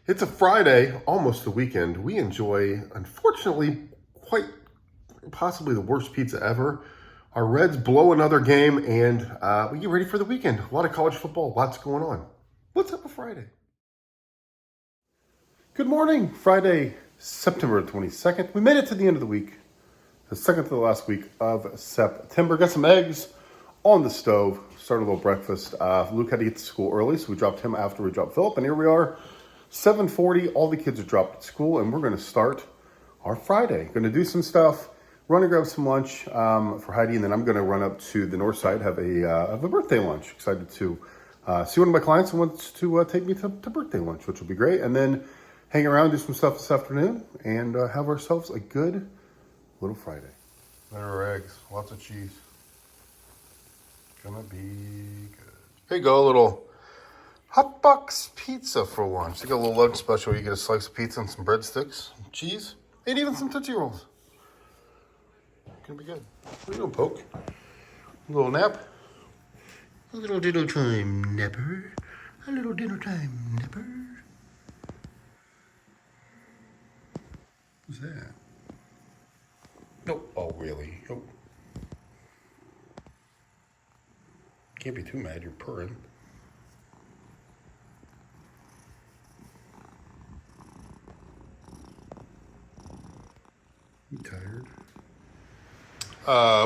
It's a Friday, almost the weekend. We enjoy, unfortunately, quite possibly the worst pizza ever. Our Reds blow another game, and we get ready for the weekend. A lot of college football, lots going on. What's up with Friday? Good morning, Friday, September 22nd. We made it to the end of the week, the second to the last week of September. Got some eggs on the stove, started a little breakfast. Luke had to get to school early, so we dropped him after we dropped Philip, and here we are. 7:40, all the kids are dropped at school, and we're going to start our Friday. Going to do some stuff, run and grab some lunch for Heidi, and then I'm going to run up to the north side, have a birthday lunch. Excited to see one of my clients who wants to take me to birthday lunch, which will be great. And then hang around, do some stuff this afternoon, and have ourselves a good little Friday. There are eggs, lots of cheese. Gonna be good. Here you go, a little Hot Box Pizza for lunch. They got a little lunch special. You get a slice of pizza and some breadsticks, cheese, and even some Tootsie Rolls. Gonna be good. What are you doing, Poke? A little nap? A little dinner time napper. A little dinner time napper. Who's that? Nope. Oh, really? Oh. Can't be too mad. You're purring. You tired?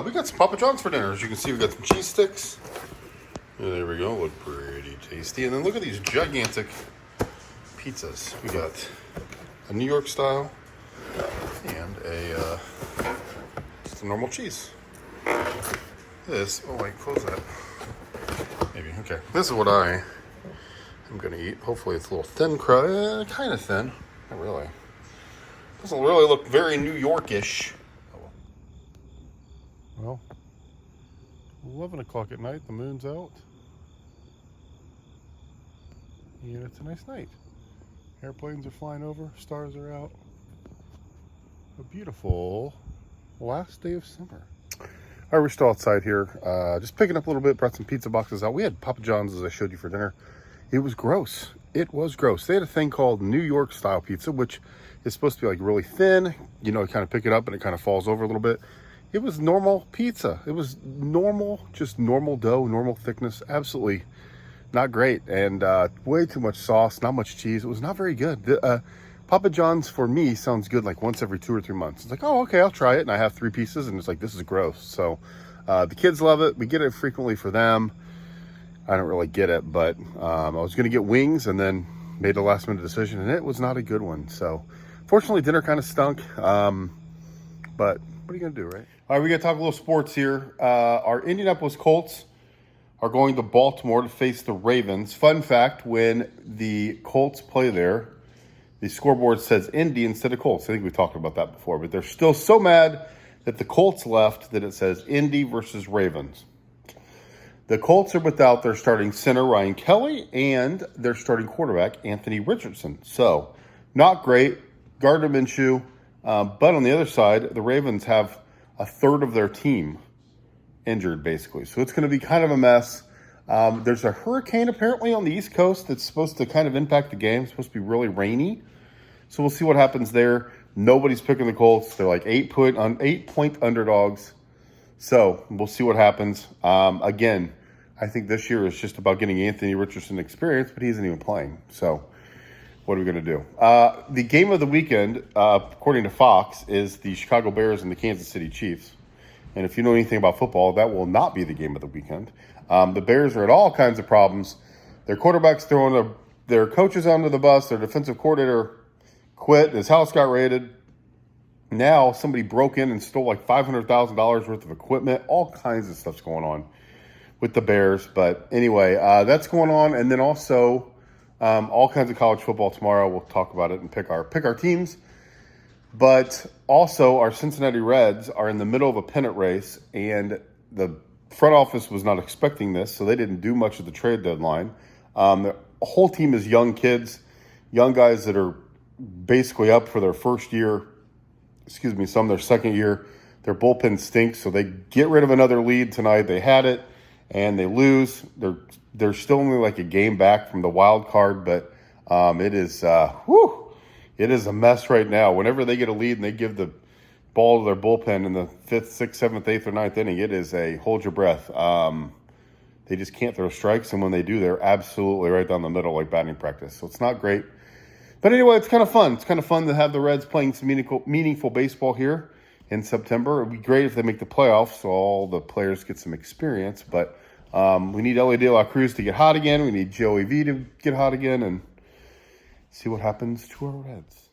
We got some Papa John's for dinner. As you can see, we got some cheese sticks. And there we go. Look pretty tasty. And then look at these gigantic pizzas. We got a New York style and just a normal cheese. This, oh wait, close that. Maybe, okay. This is what I'm gonna eat. Hopefully it's a little thin crust, kind of thin. Not really. Doesn't really look very New Yorkish. Well, 11 o'clock at night, the moon's out. And it's a nice night. Airplanes are flying over, stars are out. A beautiful last day of summer. All right, we're still outside here. Just picking up a little bit, brought some pizza boxes out. We had Papa John's, as I showed you, for dinner. It was gross. It was gross. They had a thing called New York style pizza, which is supposed to be like really thin. You know, you kind of pick it up and it kind of falls over a little bit. It was normal pizza. It was normal, just normal dough, normal thickness. Absolutely not great. And way too much sauce, not much cheese. It was not very good. Papa John's for me sounds good like once every 2 or 3 months. It's like, oh, okay, I'll try it. And I have 3 pieces and it's like, this is gross. So the kids love it. We get it frequently for them. I don't really get it, but I was going to get wings and then made a last minute decision and it was not a good one. So fortunately, dinner kind of stunk. But what are you going to do, right? All right, we got to talk a little sports here. Our Indianapolis Colts are going to Baltimore to face the Ravens. Fun fact, when the Colts play there, the scoreboard says Indy instead of Colts. I think we talked about that before, but they're still so mad that the Colts left that it says Indy versus Ravens. The Colts are without their starting center, Ryan Kelly, and their starting quarterback, Anthony Richardson. So, not great. Gardner Minshew. But on the other side, the Ravens have a third of their team injured, basically. So it's going to be kind of a mess. There's a hurricane apparently on the East Coast that's supposed to kind of impact the game. It's supposed to be really rainy. So we'll see what happens there. Nobody's picking the Colts. They're like 8-point underdogs. So we'll see what happens. Again, I think this year is just about getting Anthony Richardson experience, but he isn't even playing. So what are we going to do? The game of the weekend, according to Fox, is the Chicago Bears and the Kansas City Chiefs. And if you know anything about football, that will not be the game of the weekend. The Bears are at all kinds of problems. Their quarterback's throwing their coaches under the bus. Their defensive coordinator quit. His house got raided. Now somebody broke in and stole like $500,000 worth of equipment. All kinds of stuff's going on with the Bears. But anyway, that's going on. And then also all kinds of college football tomorrow. We'll talk about it and pick our teams. But also our Cincinnati Reds are in the middle of a pennant race, and the front office was not expecting this, so they didn't do much of the trade deadline. The whole team is young kids, young guys that are basically up for their first year, some their second year. Their bullpen stinks, so they get rid of another lead tonight. They had it, and they lose. They're still only like a game back from the wild card, but It is, it is a mess right now. Whenever they get a lead and they give the ball to their bullpen in the 5th, 6th, 7th, 8th, or 9th inning, it is a hold your breath. They just can't throw strikes, and when they do, they're absolutely right down the middle like batting practice. So it's not great. But anyway, it's kind of fun. It's kind of fun to have the Reds playing some meaningful baseball here in September. It would be great if they make the playoffs so all the players get some experience. But we need Elly De La Cruz to get hot again. We need Joey V to get hot again and see what happens to our Reds.